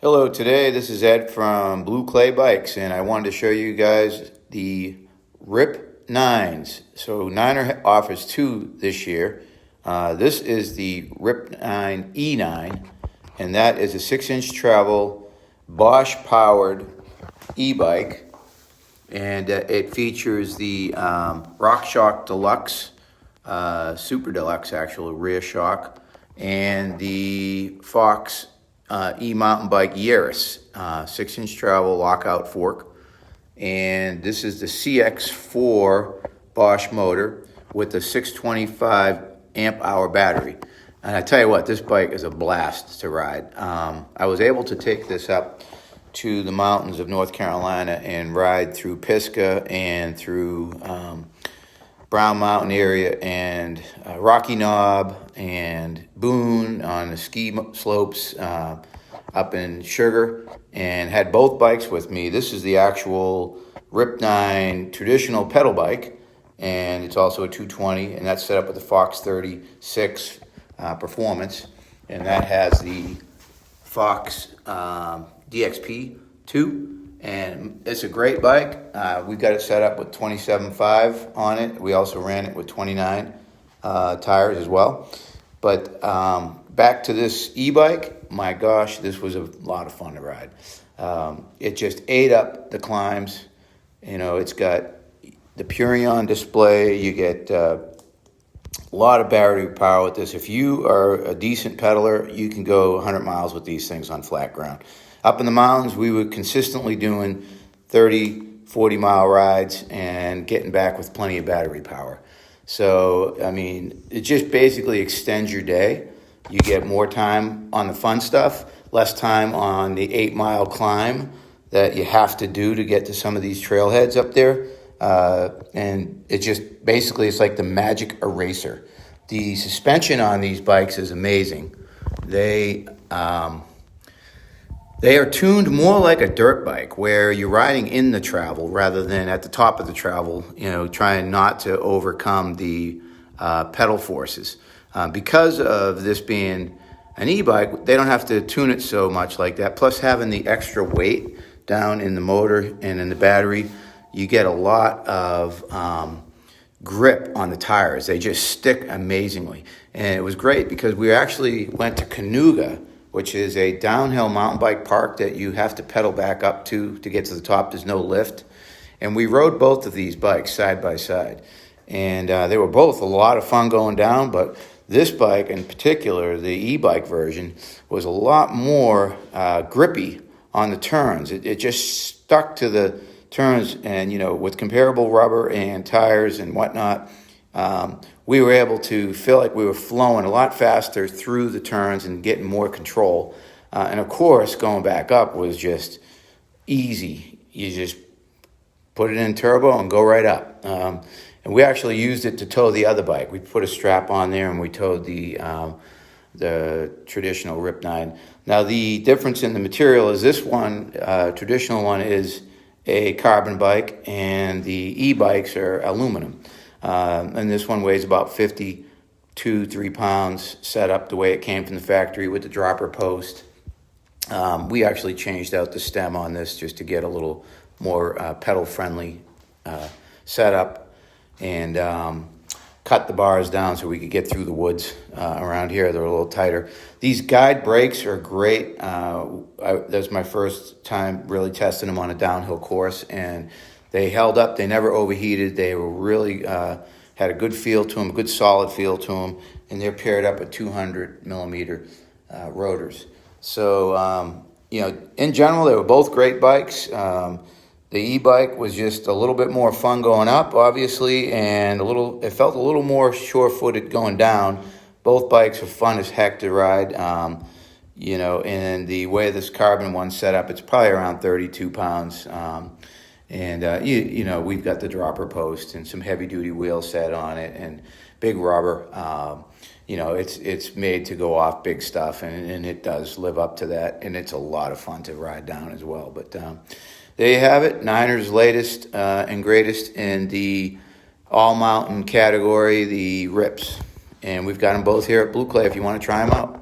Hello, today this is Ed from Blue Clay Bikes, and I wanted to show you guys the Rip 9s. So Niner offers two this year. This is the Rip 9 E9, and that is a 6-inch travel Bosch powered e-bike, and it features the RockShox Deluxe, Super Deluxe actual rear shock, and the Fox e-mountain bike Yaris, 6-inch travel lockout fork. And this is the CX4 Bosch motor with a 625 amp hour battery. And I tell you what, this bike is a blast to ride. I was able to take this up to the mountains of North Carolina and ride through Pisgah and through Brown Mountain area and Rocky Knob and Boone on the ski slopes up in Sugar, and had both bikes with me. This is the actual Rip 9 traditional pedal bike, and it's also a 220, and that's set up with the Fox 36 performance, and that has the Fox DXP 2. And it's a great bike. We've got it set up with 27.5 on it. We also ran it with 29 tires as well. But back to this e-bike, my gosh, this was a lot of fun to ride. It just ate up the climbs. You know, it's got the Purion display. You get a lot of battery power with this. If you are a decent pedaler, you can go 100 miles with these things on flat ground. Up in the mountains, we were consistently doing 30, 40-mile rides and getting back with plenty of battery power. So, I mean, it just basically extends your day. You get more time on the fun stuff, less time on the 8-mile climb that you have to do to get to some of these trailheads up there. And it just basically, it's like the magic eraser. The suspension on these bikes is amazing. They are tuned more like a dirt bike, where you're riding in the travel rather than at the top of the travel, you know, trying not to overcome the pedal forces. Because of this being an e-bike, they don't have to tune it so much like that. Plus, having the extra weight down in the motor and in the battery, you get a lot of grip on the tires. They just stick amazingly. And it was great because we actually went to Canoga, which is a downhill mountain bike park that you have to pedal back up to get to the top. There's no lift. And we rode both of these bikes side by side. And they were both a lot of fun going down, but this bike in particular, the e-bike version, was a lot more grippy on the turns. It just stuck to the turns, and, you know, with comparable rubber and tires and whatnot, we were able to feel like we were flowing a lot faster through the turns and getting more control. And of course, going back up was just easy. You just put it in turbo and go right up. And we actually used it to tow the other bike. We put a strap on there and we towed the traditional Rip 9. Now, the difference in the material is this one, traditional one, is a carbon bike, and the e-bikes are aluminum. And this one weighs about 3 pounds, set up the way it came from the factory with the dropper post. We actually changed out the stem on this just to get a little more pedal-friendly setup, and cut the bars down so we could get through the woods around here. They're a little tighter. These guide brakes are great. That's my first time really testing them on a downhill course, and they held up. They never overheated. They were really had a good feel to them, a good solid feel to them, and they're paired up with 200 millimeter rotors. So, you know, in general, they were both great bikes. The e-bike was just a little bit more fun going up, obviously, and it felt a little more sure-footed going down. Both bikes are fun as heck to ride. You know, and the way this carbon one's set up, it's probably around 32 pounds. You know, we've got the dropper post and some heavy-duty wheel set on it and big rubber. You know, it's made to go off big stuff, and it does live up to that, and it's a lot of fun to ride down as well. But there you have it, Niners' latest and greatest in the all-mountain category, the Rips. And we've got them both here at Blue Clay if you want to try them out.